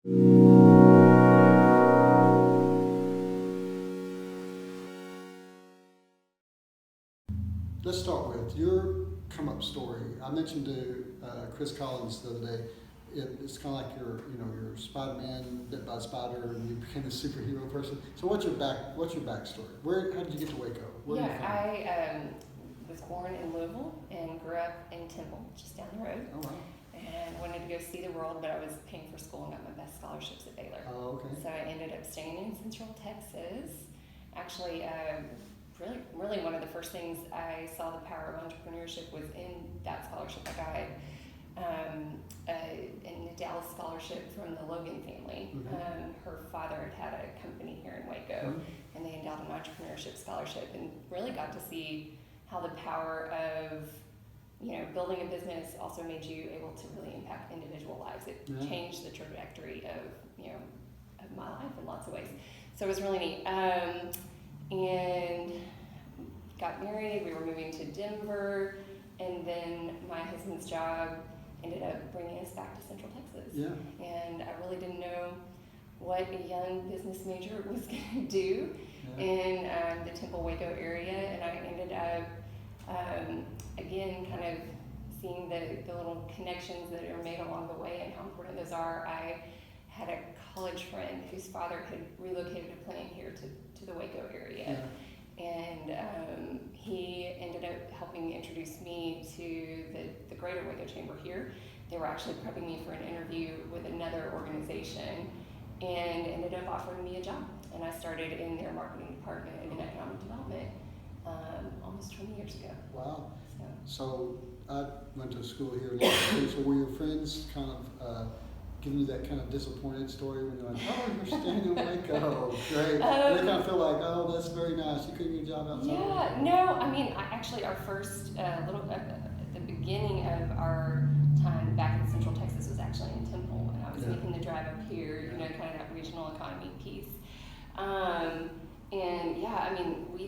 Let's start with your come-up story. I mentioned to Chris Collins the other day, it's kind of like you're Spider-Man bit by a spider, and you became a superhero person. So what's your backstory? How did you get to Waco? I was born in Louisville and grew up in Temple, just down the road. Oh wow. And wanted to go see the world, but I was paying for school and got my best scholarships at Baylor. Oh, okay. So I ended up staying in Central Texas. Actually, really one of the first things I saw the power of entrepreneurship was in that scholarship I got. In a Dallas scholarship from the Logan family. Mm-hmm. Her father had a company here in Waco, Mm-hmm. and they endowed an entrepreneurship scholarship, and really got to see how the power of building a business also made you able to really impact individual lives. It changed the trajectory of my life in lots of ways. So it was really neat. And got married. We were moving to Denver, and then my husband's job ended up bringing us back to Central Texas. Yeah. And I really didn't know what a young business major was going to do in the Temple-Waco area, and I ended up, again, kind of seeing the little connections that are made along the way and how important those are. I had a college friend whose father had relocated a plant here to the Waco area. Yeah. And he ended up helping introduce me to the Greater Waco Chamber here. They were actually prepping me for an interview with another organization and ended up offering me a job. And I started in their marketing department in economic development almost 20 years ago. Wow. So I went to school here. So were your friends kind of giving you that kind of disappointed story when you're like, oh, you're staying in Waco, great. And they kind of feel like, oh, that's very nice. You couldn't get a job outside. Yeah, no, I mean, actually our first the beginning of our time back in Central Texas was actually in Temple, and I was making the drive up here, kind of that regional economy piece. And yeah, I mean, we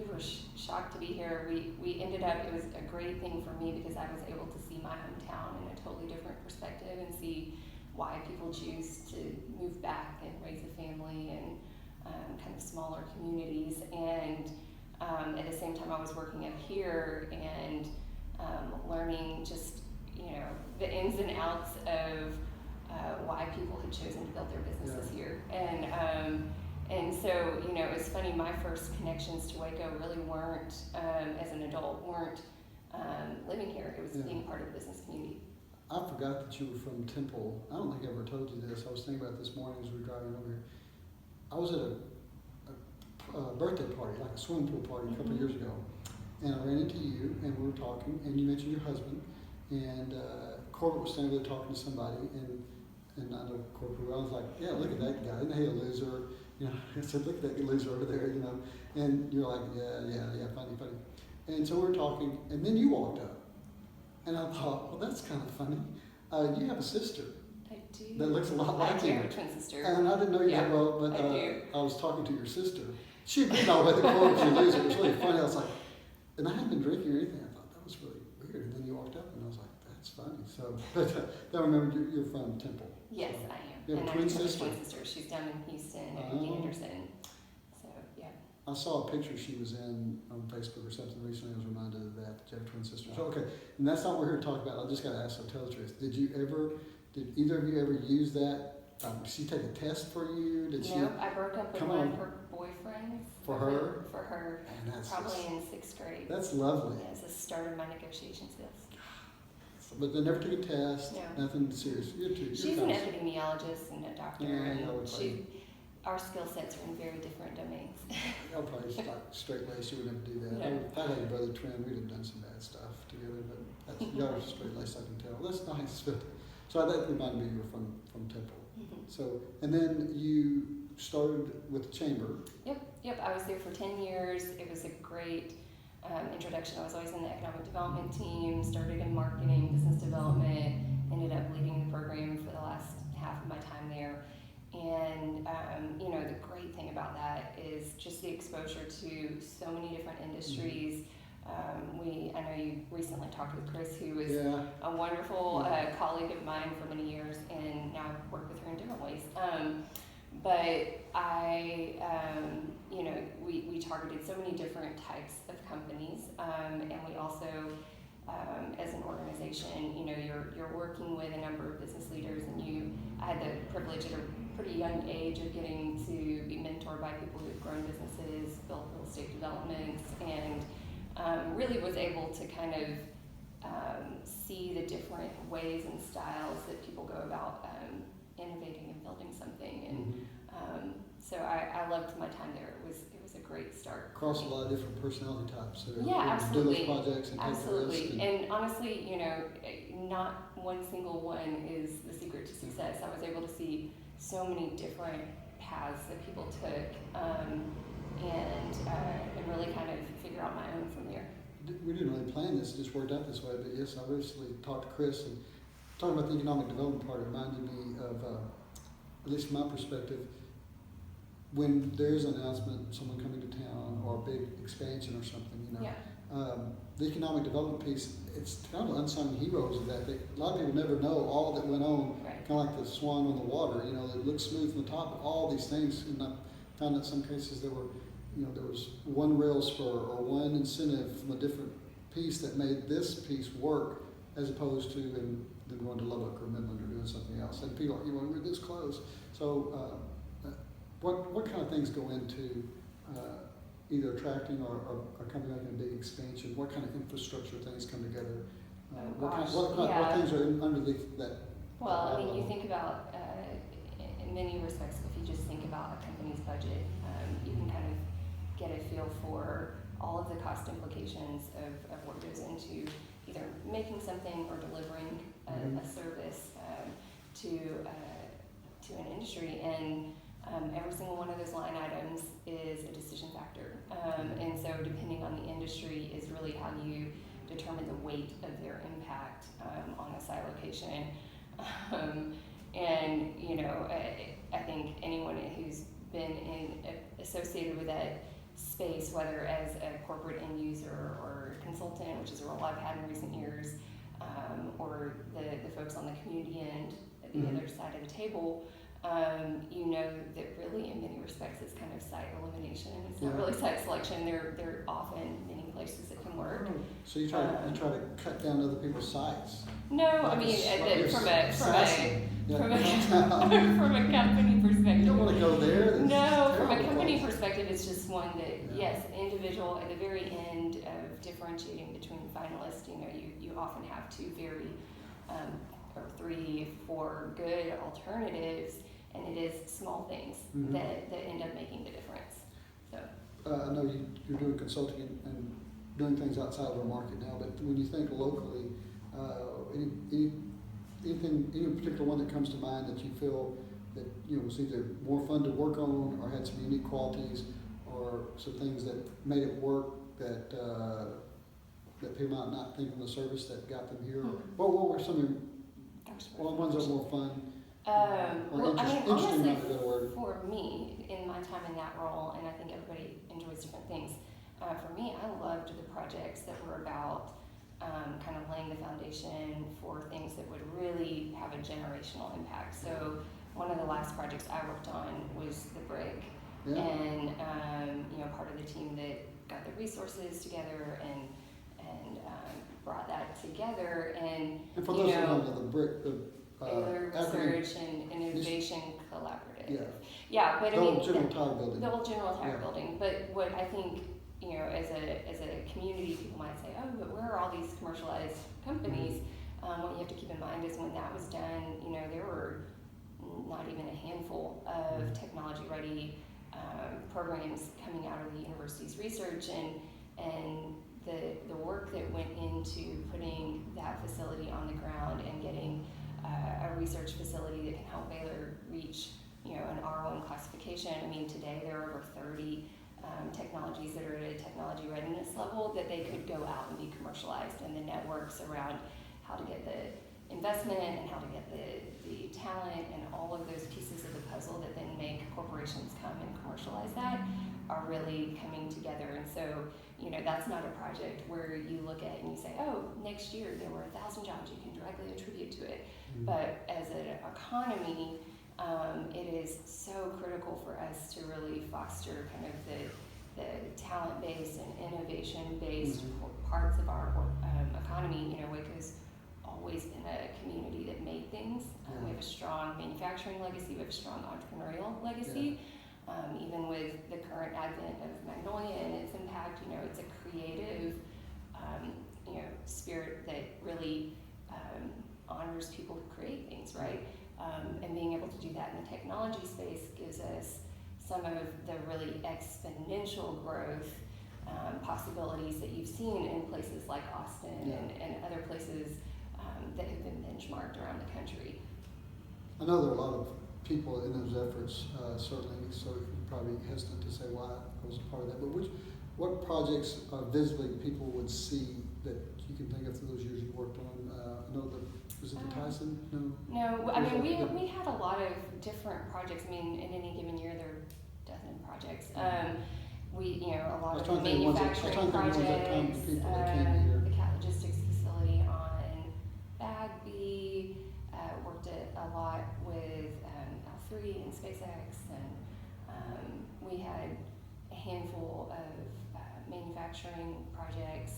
were shocked to be here. We ended up, it was a great thing for me because I was able to see my hometown in a totally different perspective and see why people choose to move back and raise a family in kind of smaller communities. And at the same time, I was working up here and learning just the ins and outs of why people had chosen to build their businesses here. And so it was funny. My first connections to Waco really weren't as an adult, weren't living here. It was being part of the business community. I forgot that you were from Temple. I don't think I ever told you this. I was thinking about this morning as we were driving over here. I was at a birthday party, like a swimming pool party, a couple of years ago, and I ran into you, and we were talking, and you mentioned your husband, and Corbett was standing there talking to somebody, and I know Corbett well. I was like, yeah, look at that guy, isn't he a loser? I said, look at that loser over there, and you're like, yeah, funny. And so we were talking, and then you walked up. And I thought, well, that's kind of funny. You have a sister. I do. That looks a lot like you. I do have a twin sister. And I didn't know you that well, but I was talking to your sister. She agreed on whether Corbett was a loser. It was really funny. I was like, and I hadn't been drinking or anything. I thought that was really weird. And then you walked up, and I was like, that's funny. So, but I remember you're from Temple. Yes, so. I am. You have and a twin I have sister? a twin sister. She's down in Houston at Anderson. So, yeah. I saw a picture she was in on Facebook or something recently. I was reminded of that you have a twin sister. So, okay, and that's not what we're here to talk about. I just got to ask, so tell the truth. Did either of you ever use that? Did she take a test for you? Nope, I broke up with one of her boyfriends. For her? For her, Man, probably in 6th grade. That's lovely. Yeah, it's the start of my negotiation skills. But they never took a test, nothing serious. She's an epidemiologist and a doctor, and our skill sets are in very different domains. I'll probably like straight-laced, you would never do that. No. If I had a brother twin, we'd have done some bad stuff together, but y'all are straight-laced, I can tell. That's nice. But, so that reminded me you were from Temple. Mm-hmm. So, and then you started with the chamber. Yep, I was there for 10 years. It was a great introduction. I was always in the economic development team, started in marketing, business development, ended up leading the program for the last half of my time there. And the great thing about that is just the exposure to so many different industries. I know you recently talked with Chris, who was a wonderful colleague of mine for many years, and now I work with her in different ways. ways. But we targeted so many different types of companies, and we also, as an organization, you're working with a number of business leaders, and I had the privilege at a pretty young age of getting to be mentored by people who've grown businesses, built real estate developments, and really was able to kind of see the different ways and styles that people go about innovating and building something. And so I loved my time there. It was a great start. Across a lot of different personality types. So absolutely. Do those projects and Absolutely. take the risk. And honestly, not one single one is the secret to success. I was able to see so many different paths that people took, and really kind of figure out my own from there. We didn't really plan this, it just worked out this way, but yes, I recently talked to Chris, and talking about the economic development part reminded me of, at least from my perspective, when there's an announcement, someone coming to town, or a big expansion or something, the economic development piece, it's kind of unsung heroes of that. A lot of people never know all that went on, Right. kind of like the swan on the water, it looks smooth from the top, but all these things, and I found that in some cases there was one rail spur or one incentive from a different piece that made this piece work, as opposed to them going to Lubbock or Midland or doing something else. And people, we're this close. So, what kind of things go into either attracting or coming making a big expansion? What kind of infrastructure things come together? What things are underneath that? Well, you think about, in many respects, if you just think about a company's budget, you can kind of get a feel for all of the cost implications of what goes into either making something or delivering a service to an industry. And every single one of those line items is a decision factor. And so depending on the industry is really how you determine the weight of their impact on a site location. I think anyone who's been associated with that space, whether as a corporate end user or consultant, which is a role I've had in recent years, or the folks on the community end at the other side of the table, that really in many respects it's kind of site elimination. It's not really site selection. There are often many places that can work. So you try to cut down other people's sites. No, I mean from a company perspective. You don't want to go there. No, from a company perspective, it's just one that yes, individual at the very end of differentiating between finalists. You often have two very or 3, 4 good alternatives, and it is small things that end up making the difference. So I know you're doing consulting and doing things outside of our market now, but when you think locally, any particular one that comes to mind that you feel that was either more fun to work on or had some unique qualities or some things that made it work that people might not think of the service that got them here? What were some of the ones that were more fun? Honestly, for me, in my time in that role, and I think everybody enjoys different things, for me, I loved the projects that were about kind of laying the foundation for things that would really have a generational impact. So one of the last projects I worked on was the brick, and part of the team that got the resources together and brought that together. And for those who don't know, the brick, Research and Innovation Collaborative. But the old General Tire building. The old General Tire building. But what I think, as a community, people might say, oh, but where are all these commercialized companies? What you have to keep in mind is when that was done, there were not even a handful of technology-ready programs coming out of the university's research, and the work that went into putting that facility on the ground and getting a research facility that can help Baylor reach, an R1 classification. I mean, today there are over 30 technologies that are at a technology readiness level that they could go out and be commercialized, and the networks around how to get the investment and how to get the talent and all of those pieces of the puzzle that then make corporations come and commercialize that are really coming together. And so, that's not a project where you look at and you say, oh, next year there were 1,000 jobs you can directly attribute to it. But as an economy, It is so critical for us to really foster kind of the talent-based and innovation-based parts of our economy. You know, Waco's always been a community that made things. We have a strong manufacturing legacy. We have a strong entrepreneurial legacy. Even with the current advent of Magnolia and its impact, you know, it's a creative, you know, spirit that really honors people who create things, right? And being able to do that in the technology space gives us some of the really exponential growth possibilities that you've seen in places like Austin and other places that have been benchmarked around the country. I know there are a lot of people in those efforts, certainly, so you're probably hesitant to say why I was a part of that, but what projects visibly people would see that you can think of through those years you worked on? I know was it the Tyson? No, I mean, we had a lot of different projects. I mean, in any given year there are a dozen projects. You know, a lot of manufacturing projects, the cat logistics facility on Bagby, worked a lot with L3 and SpaceX, and we had a handful of manufacturing projects.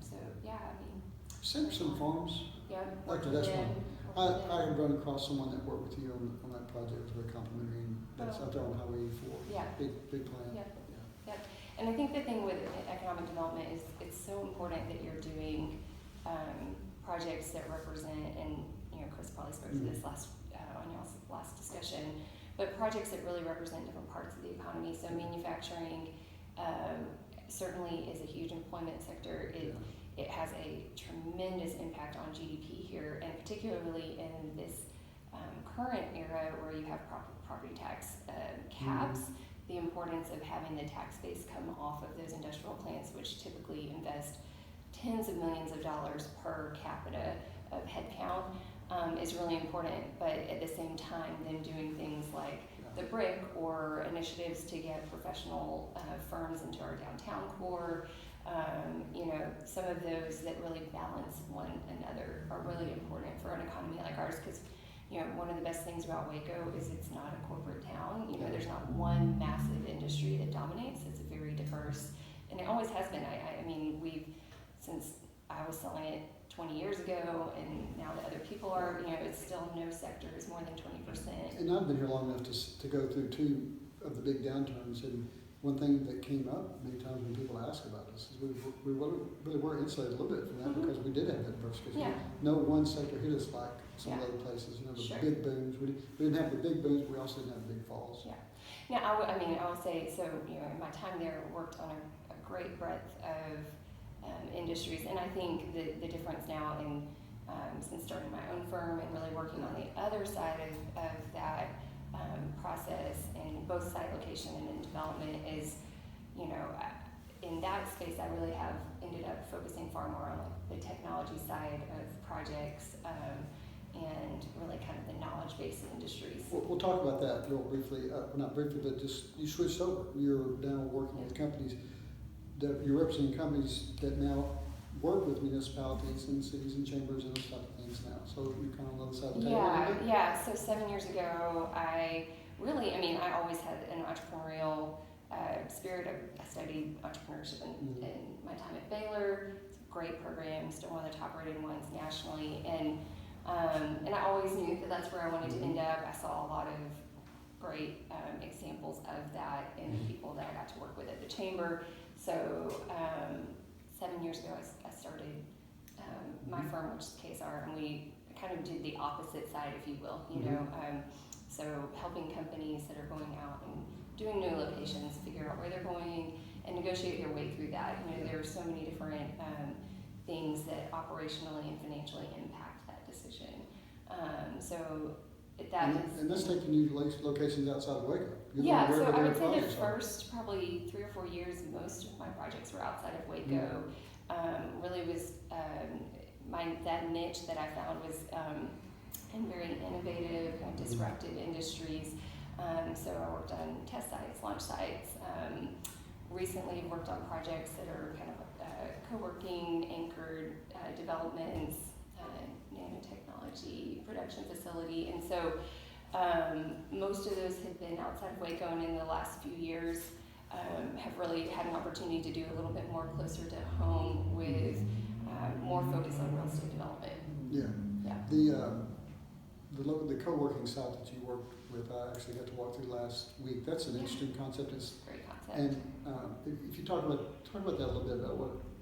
So yeah, I mean, Simpson Farms. Yeah, Actually, that's one. I had run across someone that worked with you on that project. It was very complimentary, and that's out there on Highway 84. Yeah. Big plan. Yep. And I think the thing with economic development is it's so important that you're doing projects that represent, and you know, Chris probably spoke to this on y'all's last discussion, but projects that really represent different parts of the economy. So manufacturing certainly is a huge employment sector. It has a tremendous impact on GDP here, and particularly in this current era where you have property tax caps, the importance of having the tax base come off of those industrial plants, which typically invest tens of millions of dollars per capita of headcount, is really important. But at the same time, them doing things like the BRIC or initiatives to get professional firms into our downtown core, you know, some of those that really balance one another are really important for an economy like ours, because you know, one of the best things about Waco is it's not a corporate town. You know, there's not one massive industry that dominates. It's very diverse, and it always has been. I mean, since I was selling it 20 years ago, and now that other people are, you know, it's still no sector is more than 20%. And I've been here long enough to go through two of the big downturns, and one thing that came up many times when people ask about us is we really were insulated a little bit from that because we did have that diversification. No one sector hit us like some of the other places. You know, the big booms. We didn't have the big booms, but we also didn't have the big falls. Yeah. Now, I will say, so, you know, in my time there, I worked on a great breadth of industries, and I think the difference now in since starting my own firm and really working on the other side of that process in both site location and in development is, you know, in that space I really have ended up focusing far more on like the technology side of projects and really kind of the knowledge-based industries. We'll talk about that real briefly, not briefly, but just you switched over. You're now working with companies that you're representing companies that now work with municipalities and cities and chambers and those type of things now. So you're kind of on the other side of the table. Yeah. So 7 years ago, I always had an entrepreneurial spirit. I studied entrepreneurship in my time at Baylor. It's a great program, still one of the top rated ones nationally. And I always knew that that's where I wanted to end up. I saw a lot of great examples of that in the people that I got to work with at the chamber. So 7 years ago, I started my firm, which is KSR, and we kind of did the opposite side, if you will, you know. So helping companies that are going out and doing new locations figure out where they're going and negotiate their way through that. You know, there are so many different things that operationally and financially impact that decision. And that's taking you locations outside of Waco. So I would say the first probably 3 or 4 years, most of my projects were outside of Waco. Really was that niche that I found was in very innovative, kind of disruptive industries. So I worked on test sites, launch sites. Recently worked on projects that are kind of co-working, anchored developments, nanotechnology, production facility. And so Most of those have been outside of Waco, and in the last few years have really had an opportunity to do a little bit more closer to home with more focus on real estate development. Yeah. Yeah. The co-working site that you worked with, I actually got to walk through last week. That's an interesting concept. It's Great concept. and if you talk about that a little bit about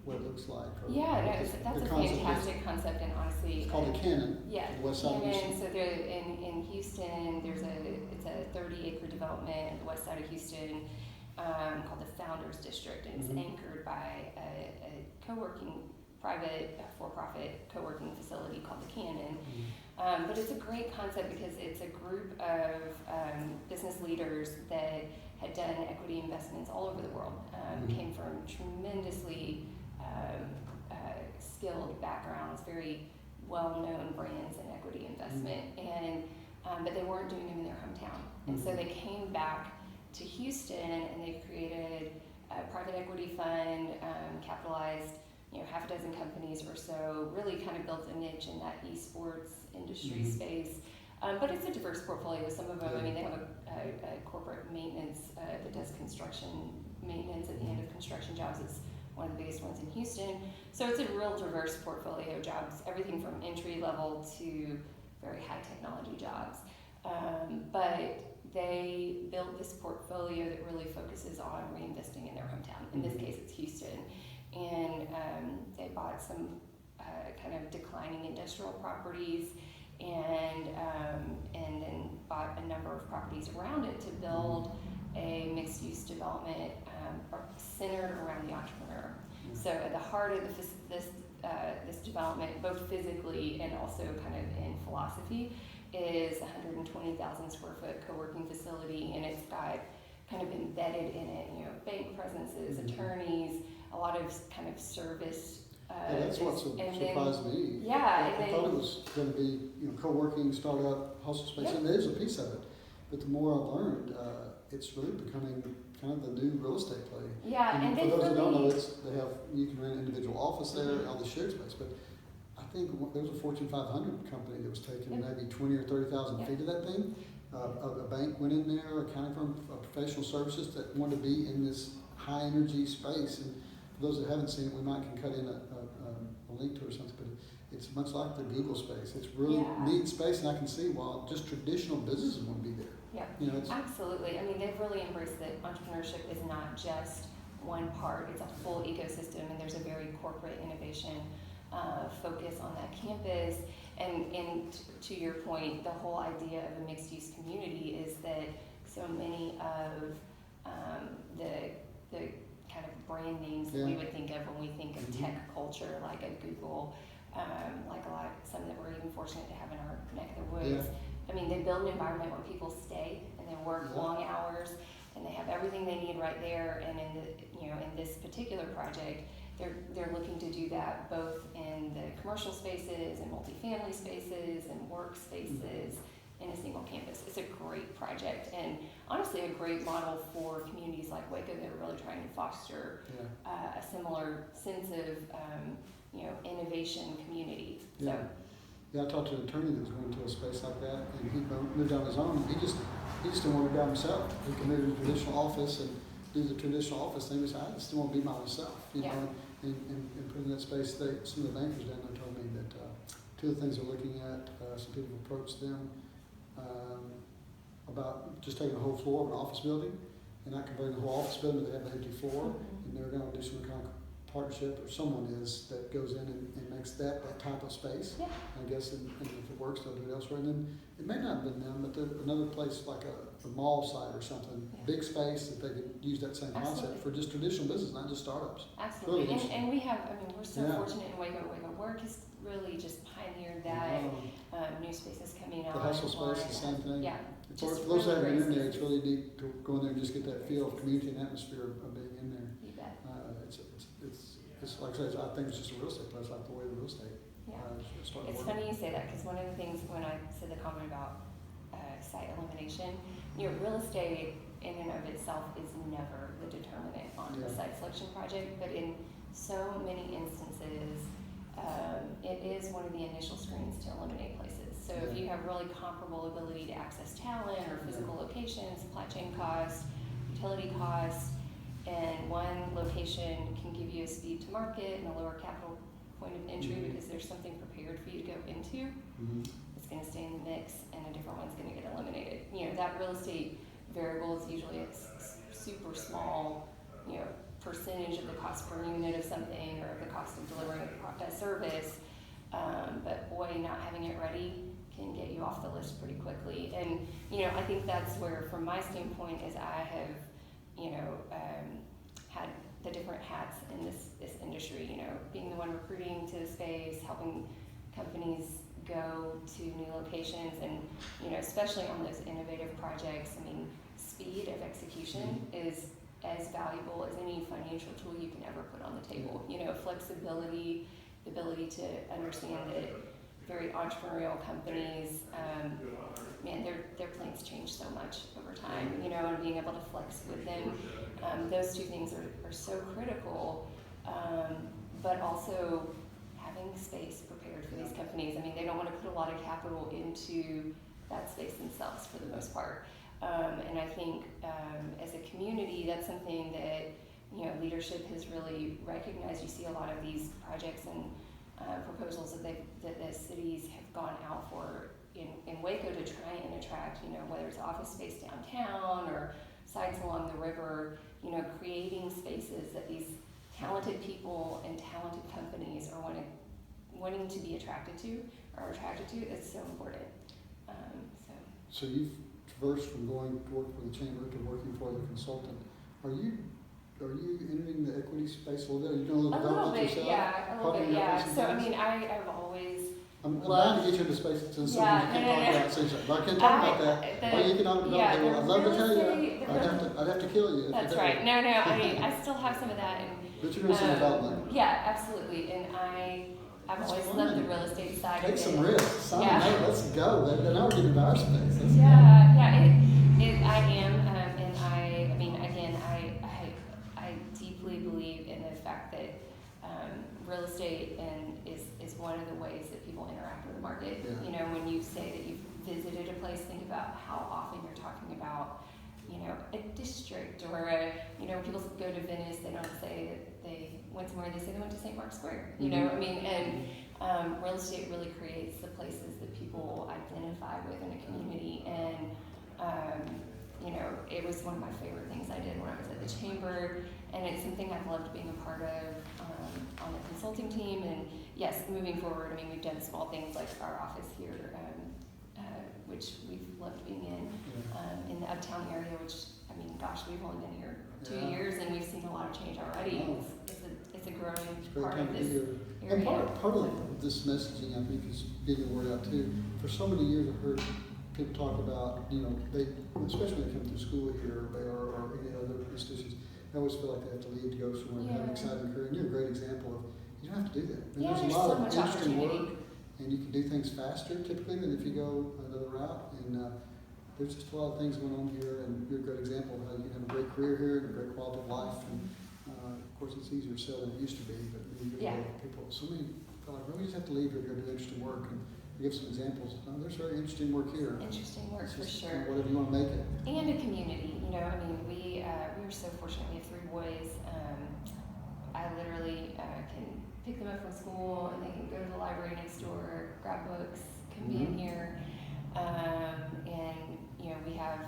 what it looks like. Or Yeah, no, what that's the a concept fantastic concept, and honestly, It's called the Cannon. yeah, The west side of Cannon. Houston. So there in Houston, it's a 30-acre development at the west side of Houston called the Founders District, and it's anchored by a co-working private for-profit co-working facility called the Cannon. But it's a great concept because it's a group of business leaders that had done equity investments all over the world, came from tremendously skilled backgrounds, very well-known brands in equity investment, and but they weren't doing them in their hometown. And so they came back to Houston and they created a private equity fund, capitalized half a dozen companies or so, really kind of built a niche in that esports industry space. But it's a diverse portfolio. Some of them, I mean, they have a corporate maintenance that does construction maintenance at the end of construction jobs. It's one of the biggest ones in Houston. So it's a real diverse portfolio of jobs, everything from entry level to very high technology jobs. But they built this portfolio that really focuses on reinvesting in their hometown. In this case, it's Houston. And they bought some kind of declining industrial properties and then bought a number of properties around it to build a mixed-use development centered around the entrepreneur. So at the heart of this development, both physically and also kind of in philosophy, is a 120,000 square foot co-working facility, and it's got kind of embedded in it, bank presences, attorneys, a lot of kind of service. That's what surprised me. Yeah, I thought it was going to be co-working, startup, hostel space, and there is a piece of it. But the more I've learned, it's really becoming kind of the new real estate play. Yeah, and for those who don't know, you can rent an individual office there, all the shared space. But I think there was a Fortune 500 company that was taking maybe 20 or 30,000 feet of that thing. A bank went in there, accounting firm, professional services that wanted to be in this high energy space. And for those that haven't seen it, we might can cut in a link to it or something, but it's much like the Google space. It's really neat space, and I can see why just traditional businesses want to be there. Yeah, absolutely. I mean, they've really embraced that entrepreneurship is not just one part, it's a full ecosystem, and there's a very corporate innovation focus on that campus. And to your point, the whole idea of a mixed-use community is that so many of the kind of brand names that we would think of when we think of tech culture, like a Google, like some that we're even fortunate to have in our neck of the woods. I mean, they build an environment where people stay and they work long hours, and they have everything they need right there. And in this particular project, they're looking to do that both in the commercial spaces and multifamily spaces and work spaces in a single campus. It's a great project, and honestly a great model for communities like Waco that are really trying to foster a similar sense of innovation community. So. Yeah, I talked to an attorney that was going to a space like that, and he moved on his own. He just didn't want to be by himself. He could move to a traditional office and do the traditional office thing. He said, I just don't want to be by myself, know, and put in that space. Some of the bankers down there told me that two of the things they're looking at, some people approached them about just taking the whole floor of an office building and not converting the whole office building, but they have an empty floor, and they're going to do some kind of partnership, or someone that goes in and makes that type of space. I guess, and if it works, they'll do it elsewhere. And then it may not have been them, but another place like a mall site or something, big space that they could use that same concept for just traditional business, not just startups. Absolutely, really and we have, we're so fortunate in Waco. Waco Work has really just pioneered that. New spaces coming out. The hustle space, the same thing. Yeah. For those that haven't been in there, it's really neat to go in there and just get that feel of community and atmosphere of being in there. You bet. It's like I said, I think it's just a real estate place, like the way the real estate. It's funny you say that, because one of the things when I said the comment about site elimination, real estate in and of itself is never the determinant on the site selection project, but in so many instances, it is one of the initial screens to eliminate places. So if you have really comparable ability to access talent or physical locations, supply chain costs, utility costs, and one location can give you a speed to market and a lower capital point of entry because there's something prepared for you to go into, it's going to stay in the mix, and a different one's going to get eliminated. You know, that real estate variable is usually a super small, you know, percentage of the cost per unit of something or the cost of delivering a service. But boy, not having it ready can get you off the list pretty quickly. And, you know, I think that's where, from my standpoint, is I have, you know, had the different hats in this industry, you know, being the one recruiting to the space, helping companies go to new locations, and, you know, especially on those innovative projects, I mean, speed of execution is as valuable as any financial tool you can ever put on the table. You know, flexibility, the ability to understand that very entrepreneurial companies, man, their plans change so much over time, you know, and being able to flex with them, those two things are so critical, but also having space prepared for these companies. I mean, they don't want to put a lot of capital into that space themselves for the most part. And I think as a community, that's something that, you know, leadership has really recognized. You see a lot of these projects and proposals that the cities have gone out for in Waco to try and attract, you know, whether it's office space downtown or sites along the river, you know, creating spaces that these talented people and talented companies are wanting to be attracted to, it's so important. So you've traversed from going to work for the chamber to working for the consultant. Are you entering the equity space a little bit? Are you doing a little development yourself? Yeah, a little bit, yeah. So I mean, I've always I'm bound to get you into space since something you can't talk about. But I can't talk about that. Or economic development. I'd love to tell you. I'd have to kill you. That's right. No. I still have some of that. But you're doing some development. Yeah, absolutely. And I've always loved the real estate side. Take some risks. Hey, let's go. Now we're getting into our space. I am. And I mean, again, I deeply believe in the fact that real estate is one of the ways that people interact with the market. Yeah. You know, when you say that you've visited a place, think about how often you're talking about, you know, a district or you know, when people go to Venice, they don't say that they went somewhere, they say they went to St. Mark's Square. You know, I mean, and real estate really creates the places that people identify with in a community. And you know, it was one of my favorite things I did when I was at the chamber, and it's something I've loved being a part of on the consulting team. And yes, moving forward, I mean, we've done small things like our office here, which we've loved being in the Uptown area, which, I mean, gosh, we've only been here 2 years, and we've seen a lot of change already. It's a growing part of this area. And part of this messaging, I think, is getting the word out too. For so many years, I've heard people talk about, you know, they, especially when they come through school here or any other institutions, they always feel like they have to leave to go somewhere and have an exciting career. And you're a great example of, you don't have to do that. I mean, there's a lot of interesting work, and you can do things faster typically than if you go another route. And there's just a lot of things going on here, and you're a great example of how you can have a great career here and a great quality of life. And of course, it's easier to sell than it used to be, but you get people, so many feel like, well, we just have to leave here to go do interesting work. And give some examples. There's very interesting work here. Interesting work, for sure. Whatever you want to make it. And a community. You know, I mean, we were so fortunate. We have 3 boys. I literally can pick them up from school, and they can go to the library next door, grab books, come be in here. And, you know, we have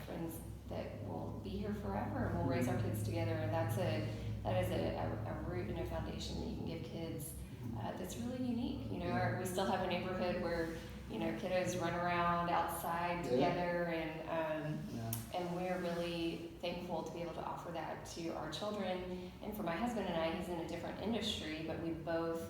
friends that will be here forever, and we'll raise our kids together. And that is a root and a foundation that you can give kids. That's really unique. You know, we still have a neighborhood where, you know, kiddos run around outside together, and we're really thankful to be able to offer that to our children. And for my husband and I, he's in a different industry, but we both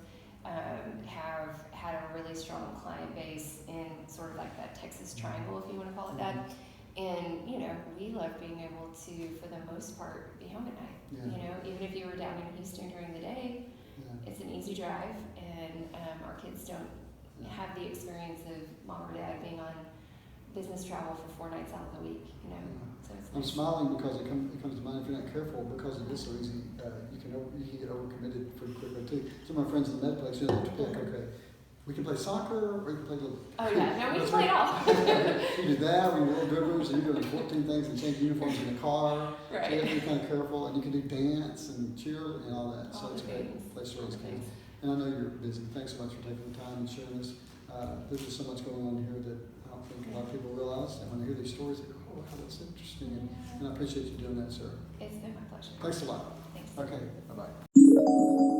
have had a really strong client base in sort of like that Texas triangle, if you want to call it that. And, you know, we love being able to, for the most part, be home at night. You know, even if you were down in Houston during the day, it's an easy drive, and our kids don't have the experience of mom or dad being on business travel for 4 nights out of the week, you know. So it's I'm smiling because it comes to mind, if you're not careful, because it is so easy, you can get overcommitted pretty quickly too. Some of my friends in the med place, you know, they have to pick, okay, We can play soccer, or you can play little. Oh yeah, no, we can play it all. You do that, we do little good rooms, and you're doing 14 things and change uniforms in the car. Right. So you have to be kind of careful, and you can do dance and cheer and all that. So All it's the great. things. Place to All raise the kids. things. And I know you're busy. Thanks so much for taking the time and sharing this. There's just so much going on here that I don't think a lot of people realize. And when they hear these stories, they go, oh, wow, that's interesting. And I appreciate you doing that, sir. It's been my pleasure. Thanks a lot. Thanks. Okay, bye-bye.